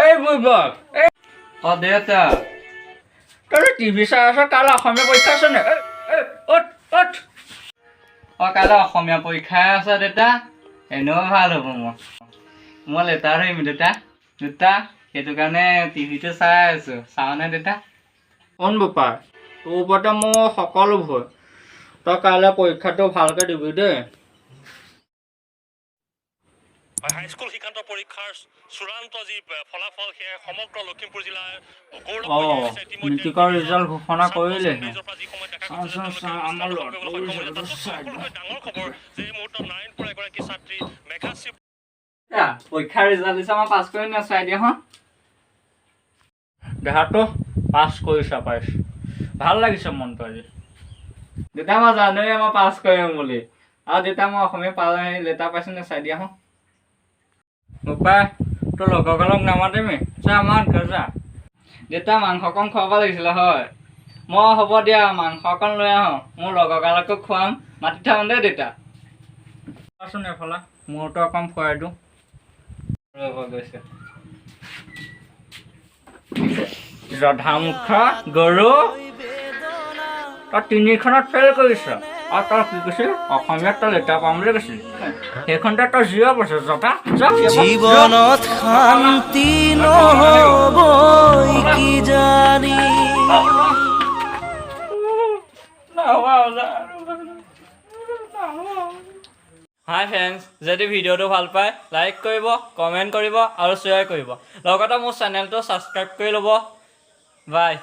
এই বুইবক এই দেউতা তই টিভি চাই আছ কাইলৈ অসমীয়া পৰীক্ষা আছে নে কাইলৈ অসমীয়া পৰীক্ষাই আছে দেউতা এনেও ভাল হ'ব মই লেটাৰ ধৰিম দেউতা সেইটো কাৰণে টিভিটো চাই আছোঁ চাওঁনে দেউতা কোন বোপা তোৰ ওপৰতে মোৰ সকলো ভয় তই কাইলৈ পৰীক্ষাটো ভালকৈ দিবি দেই হাইস্কুল শিক্ষান্ত পৰীক্ষাৰ চূড়ান্ত যি ফলাফল সেয়া সমগ্ৰ লখিমপুৰ জিলাৰ মেট্ৰিকৰ ৰিজাল্ট ঘোষণা কৰিলে ডাঙৰ খবৰ যে এই মুহূৰ্তত নাৰায়ণপুৰ এগৰাকী ছাত্ৰী মেঘাশ্ৰী পৰীক্ষাৰ ৰিজাল্ট দিছে মই পাছ কৰি নাচাই দিয়া হা দেহাটো পাছ কৰিছা পাইছ ভাল লাগিছে মনটো আজি দেউতা মই জানোৱেই মই পাছ কৰিম বুলি আৰু দেউতা মই অসমীয়া লেটাৰ পাইছোঁ নাচাই দিয়া হা বোপাই তোৰ লগৰগালক নামাতিমি চা আমাৰ যা দেউতা মাংস অকণ খুৱাব লাগিছিলে হয় মই হ'ব দিয়া মাংস অকণ লৈ আহোঁ মোৰ লগৰগালকো খুৱাম মাতি থাকোঁ দেই দেউতা চোন এফালে মূৰটো অকণ খুৱাই দিওঁ গৈছে জধামুখা গৰু তই তিনিখনত ফেইল কৰিছ আৰু তই কি কৈছিল অসমীয়াত তই লেটাৰ পাম বুলি কৈছিল সেইখনতে তই জিৰ' পাইছ জধা জীৱনত শান্তি নহ'বই কি জানি হাই ফ্ৰেণ্ডছ যদি ভিডিঅ'টো ভাল পায় লাইক কৰিব কমেণ্ট কৰিব আৰু শ্বেয়াৰ কৰিব লগতে মোৰ চেনেলটো ছাবস্ক্ৰাইব কৰি ল'ব বাই